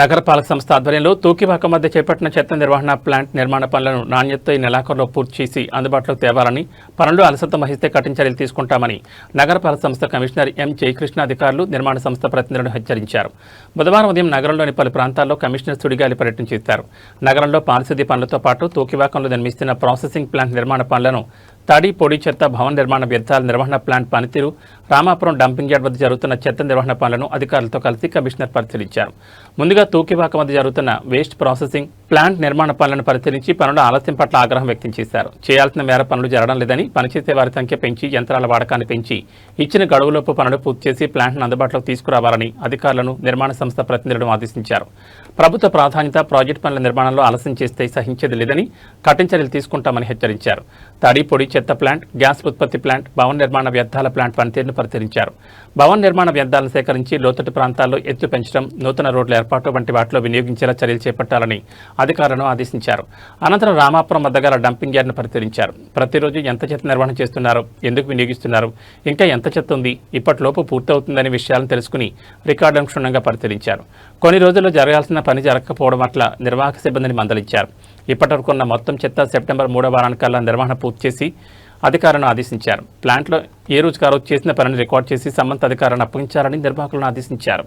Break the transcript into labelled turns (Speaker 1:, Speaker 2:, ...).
Speaker 1: నగరపాలక సంస్థ ఆధ్వర్యంలో తూకివాక మధ్య చేపట్టిన చెత్త నిర్వహణ ప్లాంట్ నిర్మాణ పనులను నాణ్యతతో ఈ నెలాఖరులో పూర్తి చేసి అందుబాటులోకి తేవాలని, పనులు అలసత్వం వహిస్తే కఠిన చర్యలు తీసుకుంటామని నగరపాలక సంస్థ కమిషనర్ ఎం జయకృష్ణ అధికారులు, నిర్మాణ సంస్థ ప్రతినిధులను హెచ్చరించారు. బుధవారం ఉదయం నగరంలోని పలు ప్రాంతాల్లో కమిషనర్ సుడిగాలి పర్యటన చేశారు. నగరంలో పారిశుద్ధ్య పనులతో పాటు తూకివాకంలో నిర్మిస్తున్న ప్రాసెసింగ్ ప్లాంట్ నిర్మాణ పనులను, తడి పొడి చెత్త భవన నిర్మాణ వ్యర్థాల నిర్వహణ ప్లాంట్ పనితీరు, రామాపురం డంపింగ్ యార్డ్ వద్ద జరుగుతున్న చెత్త నిర్వహణ పనులను అధికారులతో కలిసి కమిషనర్ పరిశీలించారు. ముందుగా తూకివాక వద్ద జరుగుతున్న వేస్ట్ ప్రాసెసింగ్ ప్లాంట్ నిర్మాణ పనులను పరిశీలించి పనుల ఆలస్యం పట్ల ఆగ్రహం వ్యక్తం చేశారు. చేయాల్సిన మేర పనులు జరగడం లేదని, పనిచేసే వారి సంఖ్య పెంచి యంత్రాల వాడకాన్ని పెంచి ఇచ్చిన గడువులోపు పనులు పూర్తి చేసి ప్లాంట్ను అందుబాటులోకి తీసుకురావాలని అధికారులను, నిర్మాణ సంస్థ ప్రతినిధులను ఆదేశించారు. ప్రభుత్వ ప్రాధాన్యత ప్రాజెక్టు పనుల నిర్మాణంలో ఆలస్యం చేస్తే సహించేది లేదని, కఠిన చర్యలు తీసుకుంటామని హెచ్చరించారు. తడి పొడి చెత్త ప్లాంట్, గ్యాస్ ఉత్పత్తి ప్లాంట్, భవన నిర్మాణ వ్యర్థాల ప్లాంట్ పనితీరును పరిశీలించారు. భవన నిర్మాణ వ్యర్థాలను సేకరించి లోతట్టు ప్రాంతాల్లో ఎత్తు పెంచడం, నూతన రోడ్ల ఏర్పాటు వంటి వాటిలో వినియోగించేలా చర్యలు చేపట్టాలని అధికారులను ఆదేశించారు. అనంతరం రామాపురం వద్ద గల డంపింగ్ యార్డ్ను పరిశీలించారు. ప్రతిరోజు ఎంత చెత్త నిర్వహణ చేస్తున్నారు, ఎందుకు వినియోగిస్తున్నారు, ఇంకా ఎంత చెత్త ఉంది, ఇప్పటిలోపు పూర్తవుతుందనే విషయాలను తెలుసుకుని రికార్డులను క్షుణ్ణంగా పరిశీలించారు. కొన్ని రోజుల్లో జరగాల్సిన పని జరగకపోవడం పట్ల నిర్వాహక సిబ్బందిని మందలించారు. ఇప్పటివరకు ఉన్న మొత్తం చెత్త సెప్టెంబర్ 3వ వారానికల్లా నిర్వహణ పూర్తి చేసి అధికారులను ఆదేశించారు. ప్లాంట్లో ఏ రోజుకు ఆ రోజు చేసిన పనిని రికార్డు చేసి సంబంధిత అధికారులను అప్పగించాలని నిర్వాహకులను ఆదేశించారు.